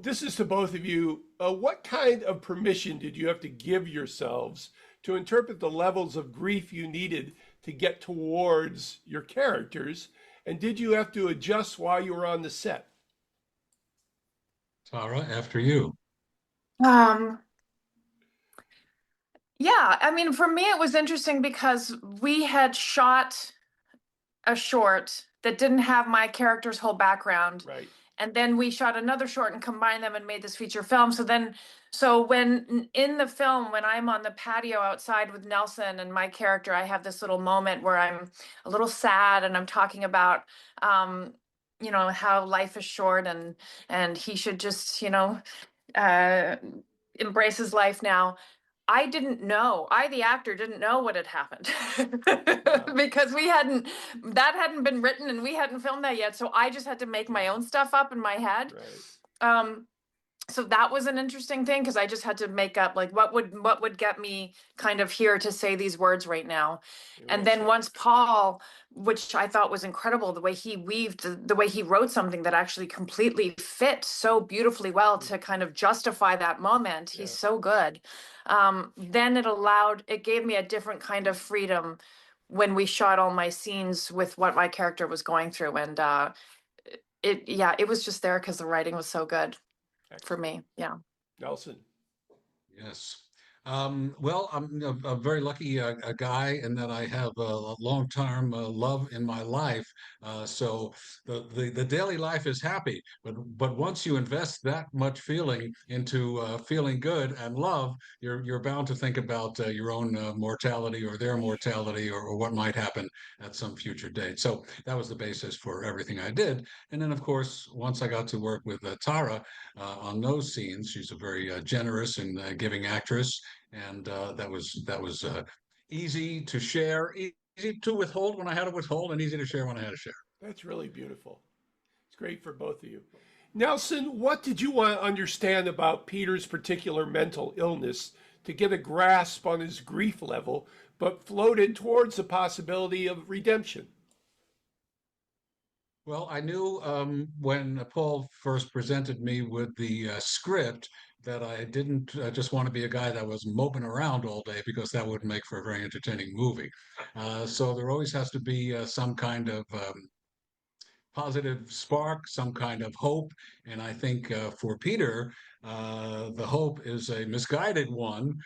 this is to both of you. What kind of permission did you have to give yourselves to interpret the levels of grief you needed to get towards your characters? And did you have to adjust while you were on the set? Tara, after you. Um, yeah, I mean, for me, it was interesting because we had shot a short that didn't have my character's whole background. Right. And then we shot another short and combined them and made this feature film. So when in the film, when I'm on the patio outside with Nelson and my character, I have this little moment where I'm a little sad and I'm talking about, how life is short and he should just, uh, embrace his life now. I didn't know. The actor, didn't know what had happened because that hadn't been written and we hadn't filmed that yet. So I just had to make my own stuff up in my head. Right. So that was an interesting thing because I just had to make up like what would get me kind of here to say these words right now. And then once Paul, which I thought was incredible, the way he weaved, the way he wrote something that actually completely fit so beautifully well to kind of justify that moment. He's so good. Then it gave me a different kind of freedom when we shot all my scenes with what my character was going through. And it was just there because the writing was so good. For me, yeah. Nelson. Yes. Well, I'm a very lucky a guy in that I have a long-term love in my life. So the daily life is happy, but once you invest that much feeling into feeling good and love, you're bound to think about your own mortality or their mortality or what might happen at some future date. So that was the basis for everything I did. And then, of course, once I got to work with Tara on those scenes, she's a very generous and giving actress. And that was easy to share, easy to withhold when I had to withhold, and easy to share when I had to share. That's really beautiful. It's great for both of you. Nelson, what did you want to understand about Peter's particular mental illness to get a grasp on his grief level, but floated towards the possibility of redemption? Well, I knew when Paul first presented me with the script that I didn't just want to be a guy that was moping around all day because that wouldn't make for a very entertaining movie. So there always has to be some kind of positive spark, some kind of hope. And I think for Peter, the hope is a misguided one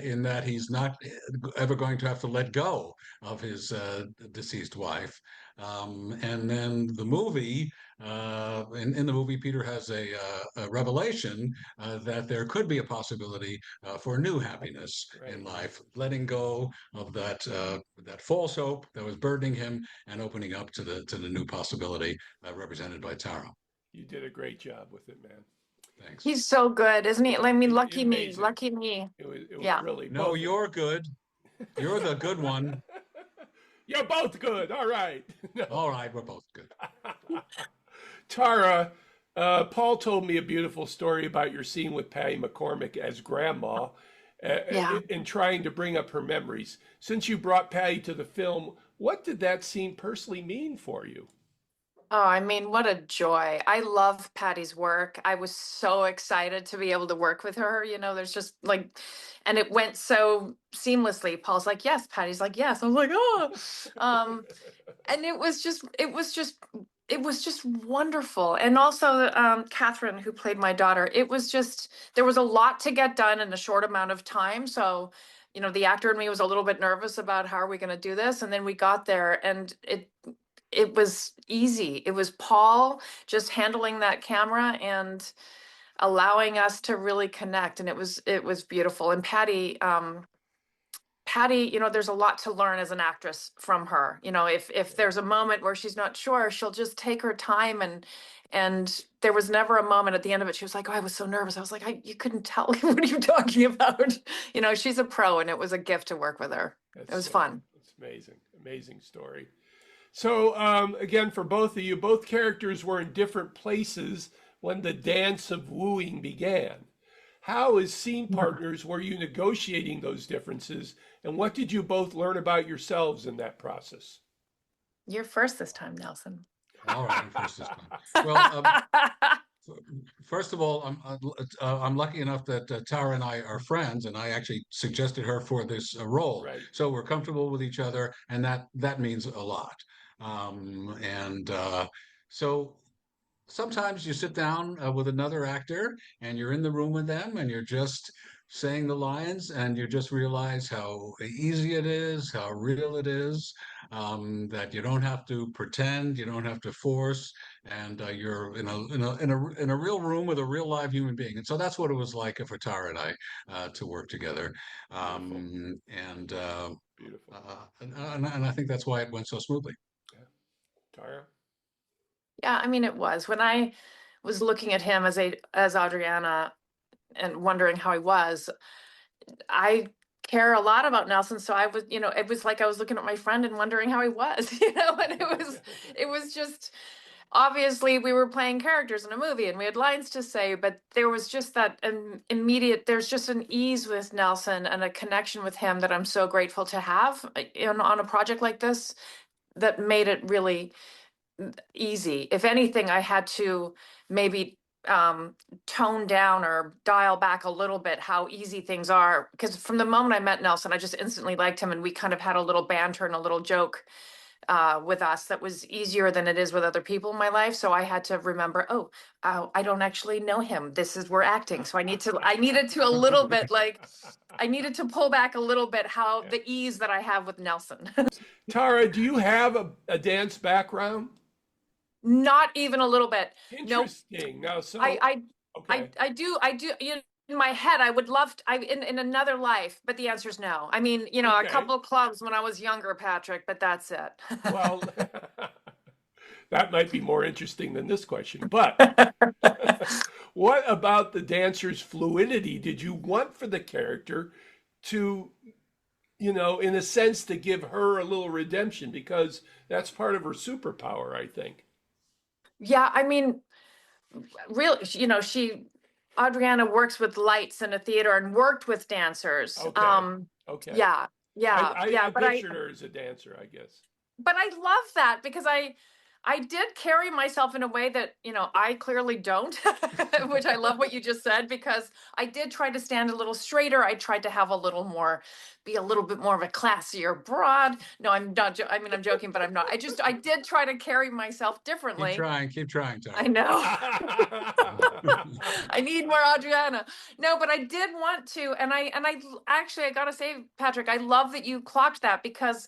in that he's not ever going to have to let go of his deceased wife. And then the movie, in the movie, Peter has a revelation that there could be a possibility for new happiness in life, letting go of that false hope that was burdening him and opening up to the new possibility represented by Tara. You did a great job with it, man. Thanks. He's so good, isn't he? I mean, lucky me, Amazing. lucky me. It was Yeah. really No, you're good. You're the good one. You're both good. All right. No. All right, we're both good. Tara, Paul told me a beautiful story about your scene with Patty McCormick as grandma and trying to bring up her memories. Since you brought Patty to the film, what did that scene personally mean for you? Oh, I mean, what a joy. I love Patty's work. I was so excited to be able to work with her. There's just like, and it went so seamlessly. Paul's like, yes. Patty's like, yes. I was like, oh, and it was just wonderful. And also, Catherine, who played my daughter, there was a lot to get done in a short amount of time. So, the actor in me was a little bit nervous about how are we going to do this. And then we got there and it was easy. It was Paul just handling that camera and allowing us to really connect. And it was beautiful. And Patty, there's a lot to learn as an actress from her. If there's a moment where she's not sure, she'll just take her time and there was never a moment at the end of it. She was like, oh, I was so nervous. I was like, you couldn't tell. What are you talking about? She's a pro and it was a gift to work with her. It was fun. It's amazing. Amazing story. So again, for both of you, both characters were in different places when the dance of wooing began. How, as scene partners, were you negotiating those differences? And what did you both learn about yourselves in that process? You're first this time, Nelson. All right, I'm first this time. Well, First of all, I'm lucky enough that Tara and I are friends, and I actually suggested her for this role. Right. So we're comfortable with each other, and that means a lot. And so sometimes you sit down with another actor and you're in the room with them and you're just saying the lines and you just realize how easy it is, how real it is, that you don't have to pretend, you don't have to force, and you're in a real room with a real live human being. And so that's what it was like for Tara and I to work together. Beautiful. And, Beautiful. and I think that's why it went so smoothly. Yeah. Tara? Yeah, I mean, it was when I was looking at him as Adriana and wondering how he was. I care a lot about Nelson, so I was, it was like I was looking at my friend and wondering how he was, and it was just obviously we were playing characters in a movie and we had lines to say, but there was just that immediate, there's just an ease with Nelson and a connection with him that I'm so grateful to have on a project like this that made it really easy. If anything, I had to maybe tone down or dial back a little bit how easy things are, because from the moment I met Nelson, I just instantly liked him, and we kind of had a little banter and a little joke with us that was easier than it is with other people in my life. So I had to remember, I don't actually know him. We're acting. So I needed to a little bit, like, I needed to pull back a little bit how the ease that I have with Nelson. Tara, do you have a dance background? Not even a little bit. Nope. Interesting. Now, so I okay. do, in my head, I would love to, in another a but the answer is no. I mean, a Okay. couple of clubs when I was younger, Patrick, but that's it. Well, that might be more interesting than this question. But what about the dancer's fluidity did you want for the character to, in a sense, to give her a little redemption? Because that's part of her superpower, I think. Yeah, I mean, really, Adriana works with lights in a theater and worked with dancers. Okay. Okay. Yeah, yeah, I but pictured her as a dancer, I guess. but I love that because I did carry myself in a way that, I clearly don't, which I love what you just said, because I did try to stand a little straighter. I tried to have be a little bit more of a classier broad. No, I'm not. I mean, I'm joking, but I'm not. I did try to carry myself differently. Keep trying, Tara. I know. I need more Adriana. No, but I did want to, and I actually, I gotta say, Patrick, I love that you clocked that, because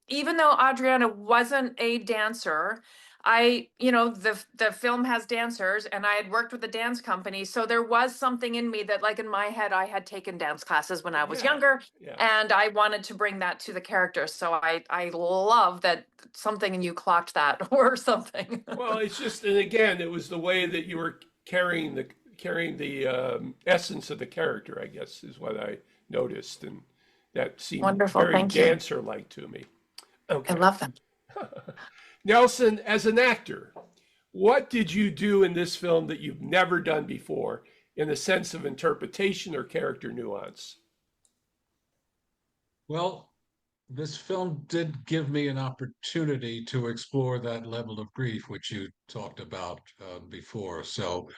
even though Adriana wasn't a dancer, the film has dancers, and I had worked with a dance company, so there was something in me that, like, in my head, I had taken dance classes when I was younger, and I wanted to bring that to the character. So I love that something in you clocked that or something. Well, it's just, and again, it was the way that you were carrying the essence of the character, I guess, is what I noticed, and that seemed Wonderful. very Thank you. dancer-like to me. Okay. I love them. Nelson, as an actor, what did you do in this film that you've never done before in the sense of interpretation or character nuance? Well, this film did give me an opportunity to explore that level of grief, which you talked about before. So,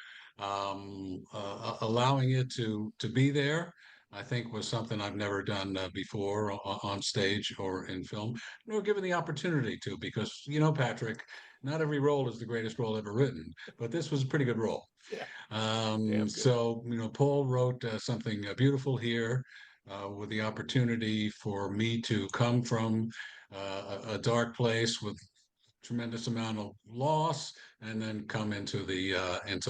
allowing it to be there, I think, was something I've never done before on stage or in film, nor given the opportunity to, because, Patrick, not every role is the greatest role ever written, but this was a pretty good role. Yeah. Damn good. So, Paul wrote something beautiful here. With the opportunity for me to come from a dark place with tremendous amount of loss, and then come into the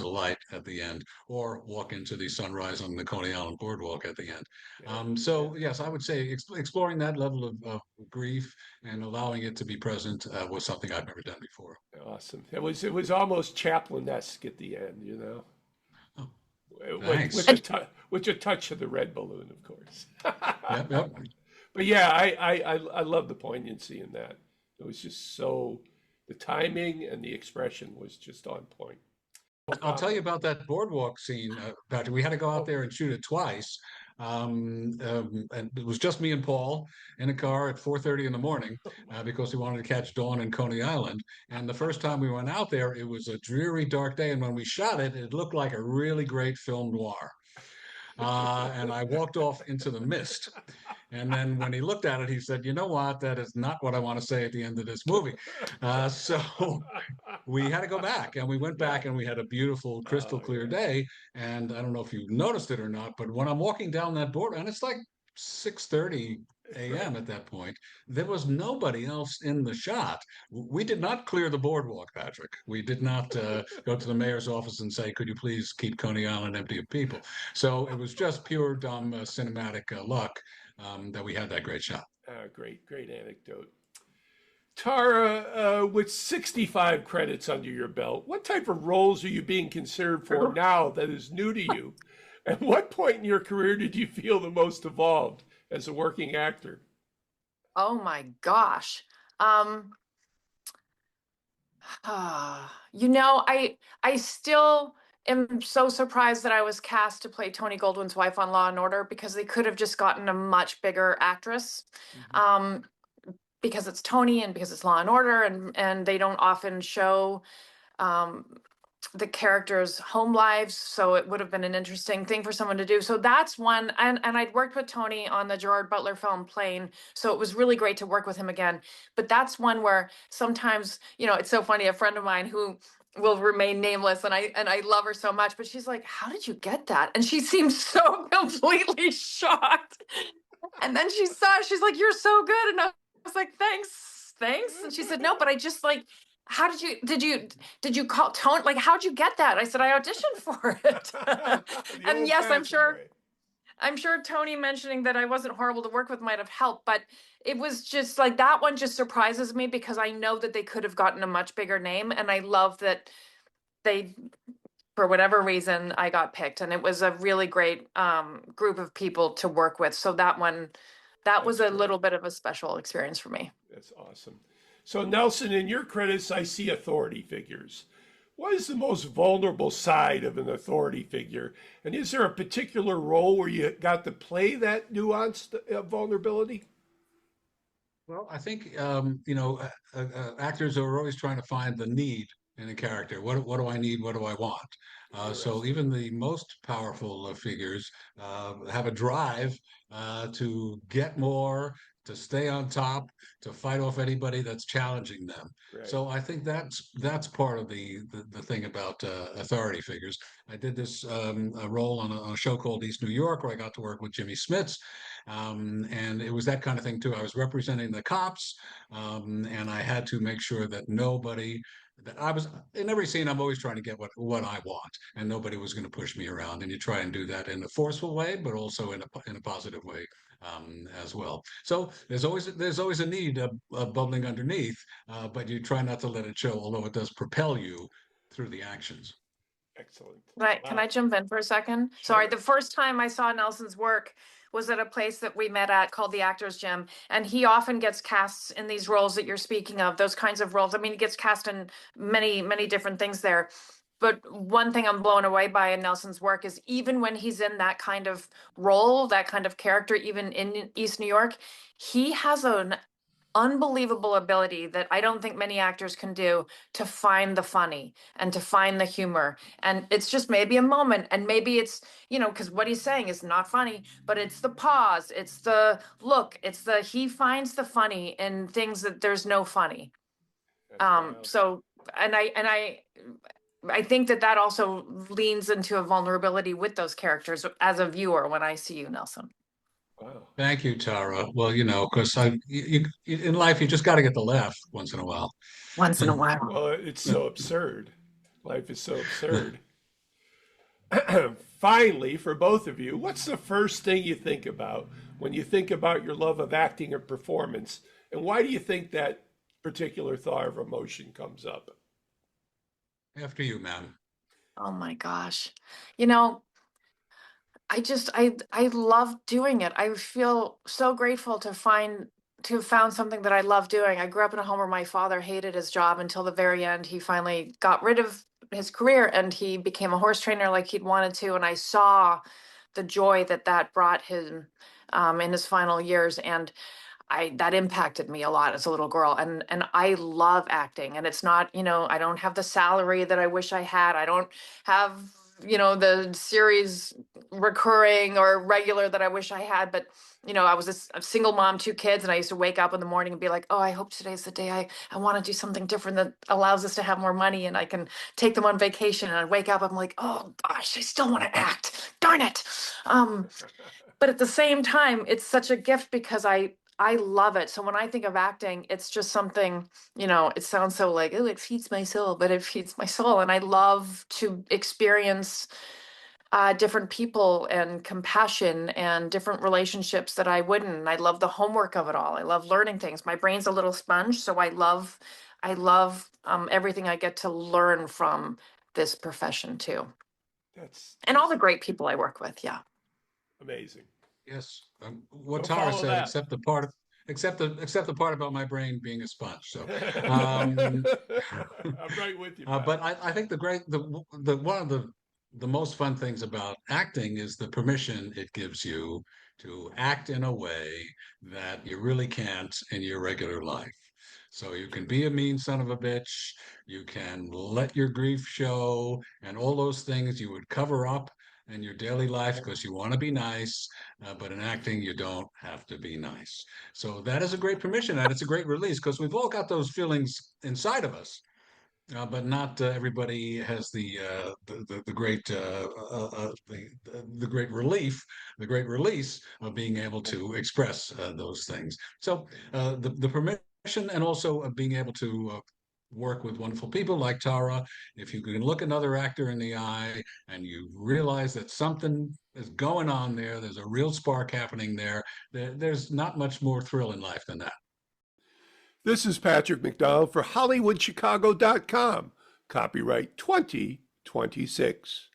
light at the end, or walk into the sunrise on the Coney Island boardwalk at the end. So yes, I would say exploring that level of grief and allowing it to be present was something I've never done before. Awesome. It was almost Chaplin-esque at the end, Oh, thanks. with a touch of the red balloon, of course. Yep. But yeah, I love the poignancy in that. It was just so, the timing and the expression was just on point. I'll tell you about that boardwalk scene, Patrick. We had to go out there and shoot it twice. And it was just me and Paul in a car at 4:30 in the morning because we wanted to catch dawn in Coney Island. And the first time we went out there, it was a dreary, dark day. And when we shot it, it looked like a really great film noir. And I walked off into the mist. And then when he looked at it, he said, "You know what? That is not what I want to say at the end of this movie." So we had to go back, and we went back, and we had a beautiful, crystal clear day. And I don't know if you noticed it or not, but when I'm walking down that border, and it's like 6:30 a.m. at that point, there was nobody else in the shot. We did not clear the boardwalk, Patrick. We did not go to the mayor's office and say, "Could you please keep Coney Island empty of people?" So it was just pure dumb cinematic luck that we had that great shot. Great anecdote. Tara, with 65 credits under your belt, what type of roles are you being considered for now that is new to you? At what point in your career did you feel the most evolved as a working actor? Oh my gosh. You know, I still am so surprised that I was cast to play Tony Goldwyn's wife on Law and Order, because they could have just gotten a much bigger actress. Because it's Tony and because it's Law and Order, and they don't often show the characters' home lives, so it would have been an interesting thing for someone to do. So that's one, and I'd worked with Tony on the Gerard Butler film Plane, so it was really great to work with him again. But that's one where sometimes, you know, it's so funny, a friend of mine who will remain nameless, and I love her so much, but she's like, "How did you get that?" And she seemed so completely shocked. And then she saw it, she's like, "You're so good." And I was like, thanks. And she said, "No, but I just like, how did you call Tony? Like, how'd you get that?" I said, "I auditioned for it." And yes, I'm sure Tony mentioning that I wasn't horrible to work with might have helped, but it was just like, that one just surprises me because I know that they could have gotten a much bigger name. And I love that they, for whatever reason, I got picked, and it was a really great group of people to work with. So that one, that was a little bit of a special experience for me. That's awesome. So Nelson, in your credits, I see authority figures. What is the most vulnerable side of an authority figure? And is there a particular role where you got to play that nuanced vulnerability? Well, I think actors are always trying to find the need in a character. What do I need? What do I want? So even the most powerful figures have a drive to get more, to stay on top, to fight off anybody that's challenging them. Right. So I think that's part of the thing about authority figures. I did this a role on a show called East New York, where I got to work with Jimmy Smits. And it was that kind of thing too. I was representing the cops, and I had to make sure that nobody, that I was in every scene, I'm always trying to get what I want, and nobody was going to push me around. And you try and do that in a forceful way, but also in a positive way as well. So there's always a need bubbling underneath, but you try not to let it show, although it does propel you through the actions. Excellent. Can I jump in for a second? Sure. Sorry, the first time I saw Nelson's work was at a place that we met at called the Actors Gym. And he often gets cast in these roles that you're speaking of, those kinds of roles. I mean, he gets cast in many, many different things there. But one thing I'm blown away by in Nelson's work is even when he's in that kind of role, that kind of character, even in East New York, he has an unbelievable ability that I don't think many actors can do, to find the funny and to find the humor. And it's just maybe a moment, and maybe it's, you know, because what he's saying is not funny, but it's the pause, it's the look, he finds the funny in things that there's no funny. So, and I think that also leans into a vulnerability with those characters as a viewer when I see you, Nelson. Wow. Thank you, Tara. Well, because in life, you just got to get the laugh once in a while. Once in a while. Well, it's so absurd. Life is so absurd. Finally, for both of you, what's the first thing you think about when you think about your love of acting or performance? And why do you think that particular thought or emotion comes up? After you, ma'am. Oh my gosh. I love doing it. I feel so grateful to have found something that I love doing. I grew up in a home where my father hated his job until the very end. He finally got rid of his career, and he became a horse trainer like he'd wanted to, and I saw the joy that that brought him in his final years, and that impacted me a lot as a little girl. And I love acting, and it's not, I don't have the salary that I wish I had. I don't have, the series recurring or regular that I wish I had. But, I was a single mom, 2 kids, and I used to wake up in the morning and be like, oh, I hope today's the day I want to do something different that allows us to have more money and I can take them on vacation. And I'd wake up, I'm like, oh gosh, I still want to act. Darn it. But at the same time, it's such a gift because I love it. So when I think of acting, it's just something, it sounds so like, oh, it feeds my soul, but it feeds my soul. And I love to experience different people and compassion and different relationships that I wouldn't. And I love the homework of it all. I love learning things. My brain's a little sponge, so I love everything I get to learn from this profession too. And all the great people I work with. Yeah. Amazing. Yes, what Don't Tara follow said, that. except the part about my brain being a sponge. So, I'm right with you. but I think one of the most fun things about acting is the permission it gives you to act in a way that you really can't in your regular life. So you can be a mean son of a bitch, you can let your grief show, and all those things you would cover up in your daily life because you want to be nice, but in acting, you don't have to be nice. So that is a great permission, and it's a great release because we've all got those feelings inside of us. But not everybody has the great the great relief, the great release of being able to express those things. So the permission and also being able to work with wonderful people like Tara. If you can look another actor in the eye and you realize that something is going on there, there's a real spark happening there. There's not much more thrill in life than that. This is Patrick McDonald for HollywoodChicago.com. Copyright 2026.